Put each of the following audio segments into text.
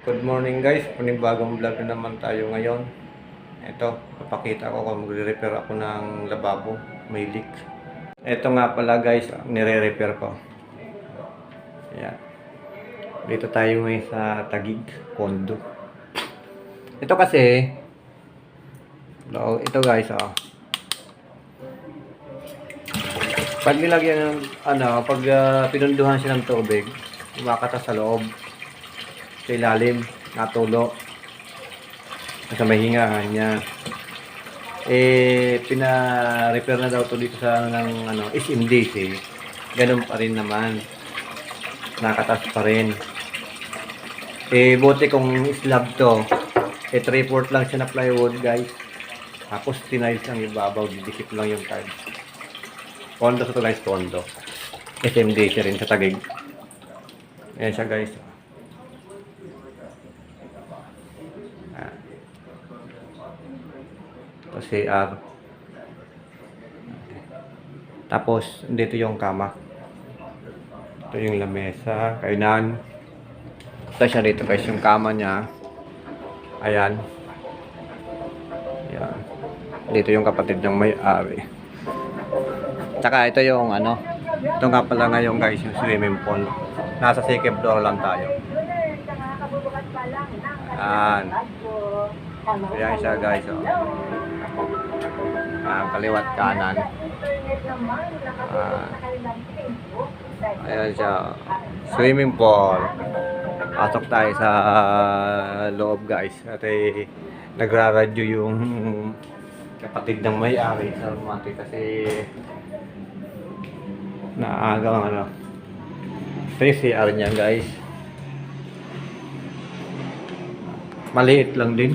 Good morning guys, panibagong vlog na naman tayo ngayon. Ito, papakita ko kung magre-repair ako ng lababo, may leak. Ito nga pala guys, nire-repair ko. Ayan. Dito tayo ngayon sa Taguig, Pondo. Ito kasi, ito guys, pag nilagyan ng, pag pinunduhan siya ng tubig, kumakatas sa loob. Sa ilalim, natulo sa may hingahan niya. Pina-repair na daw to dito sa SMDC. Ganun pa rin naman, nakatas pa rin. Buti kung slab to, 3/4 lang siya na plywood guys, tapos tiniles ang ibabaw, didikit lang yung tiles. Pondo sa to guys, pondo SMDC rin sa Taguig. Ayan siya guys. CR. Tapos dito yung kama. Ito yung lamesa, kainan. Ito siya dito guys, yung kama niya. Ayan. Ayan. Dito yung kapatid ng may-ari. Tsaka ito yung ito nga pala ngayon guys, yung swimming pool. Nasa second floor lang tayo. Ayan. Ayan siya guys. Kaliwat kanan. Ayan siya, swimming pool. Pasok tayo sa loob guys. At nagra-radyo yung kapatid ng may-ari sa rumati kasi naagang ito yung CR niya guys. Maliit lang din.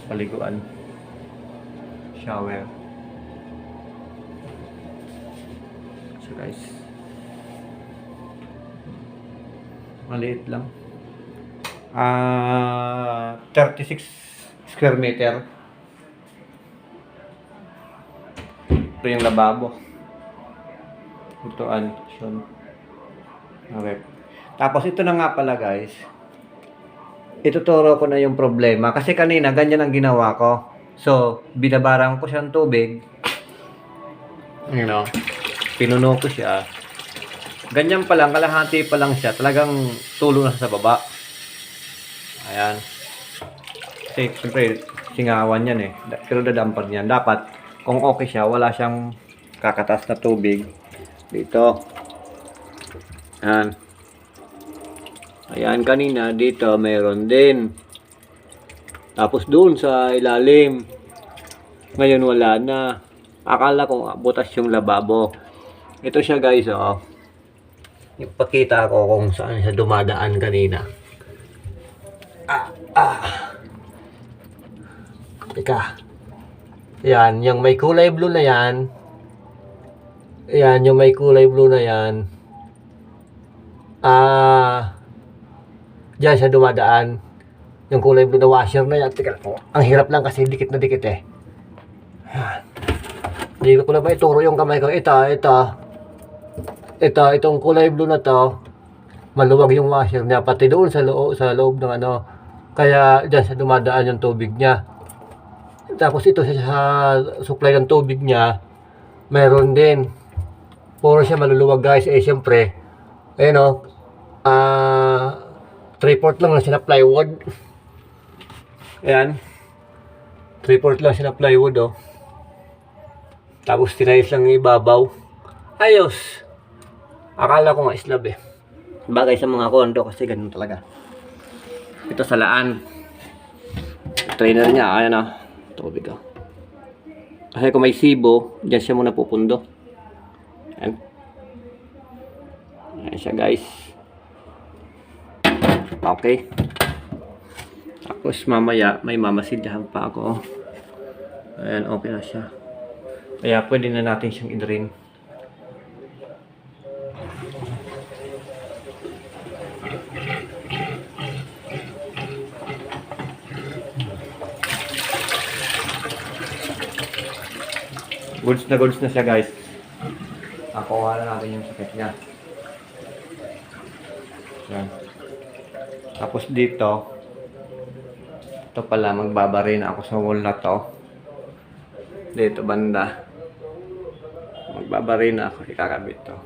Paliguan, shower. So guys, maliit lang. 36 square meter. Ito yung lababo. Utuan, yun. Okay. Tapos ito na nga pala guys, ituturo ko na yung problema. Kasi kanina, ganyan ang ginawa ko. So, binabarang ko siyang tubig. Pinuno ko siya. Ganyan pa lang, kalahati pa lang siya. Talagang tulo na sa baba. Ayan. Kasi, siyempre, singawan yan pero dadampan yan. Dapat, kung okay siya, wala siyang kakatas na tubig. Dito. Ayan. Ayan, kanina dito mayroon din. Tapos doon sa ilalim, ngayon wala na. Akala ko butas yung lababo. Ito siya guys, ipakita ko kung saan siya dumadaan kanina. Teka. Ayan, yung may kulay blue na yan. Ayan, yung may kulay blue na yan. Diyan siya dumadaan. Yung kulay blue na washer na yan. Teka, ang hirap lang kasi dikit na dikit eh. Hindi ko na ba ituro yung kamay ko. Itong kulay blue na to, maluwag yung washer niya. Pati doon sa loob ng Kaya diyan siya dumadaan yung tubig niya. Tapos ito sa supply ng tubig niya, meron din. Puro siya maluluwag guys. Siyempre, ayun 3/4 lang siya na plywood. Ayan. 3/4 lang siya na plywood Tapos tiniles lang yung ibabaw. Ayos. Akala ko nga slab eh. Bagay sa mga kondo kasi ganun talaga. Ito sa laan. Trainer niya, ayan tubig Kasi kung may sibo, dyan siya muna pupundo. Ayan. Ayan siya guys. Okay. Tapos mamaya may mamasidyahan pa ako. Ayan, okay na siya. Kaya pwede na natin siyang i-drain. Goods na siya guys. Nakuha na natin yung sakit niya. Yan. Tapos dito, ito pala, magbabari na ako sa wall na to. Dito banda. Magbabari na ako, ikakabit to.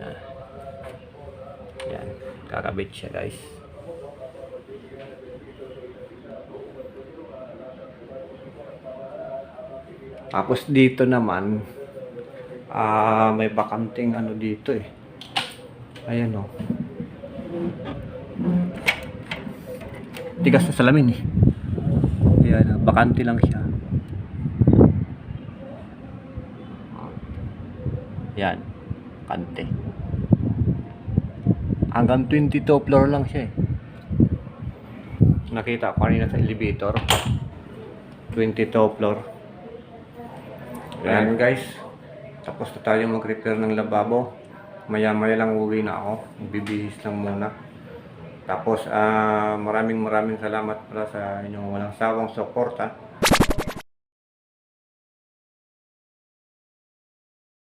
Yan. Yan. Kakabit siya, guys. Tapos dito naman, may bakanting ano dito eh. Ayan o. Tigas na salamin eh. Ayan, bakante lang siya. Yan, bakante. Hanggang 22 floor lang siya eh. Nakita ko kanina sa elevator. 22 floor. Ayan guys. Tapos na tayo mag-repair ng lababo. Maya-maya lang uwi na ako. Bibihis lang muna. Tapos maraming salamat pala sa inyong walang sawang suporta.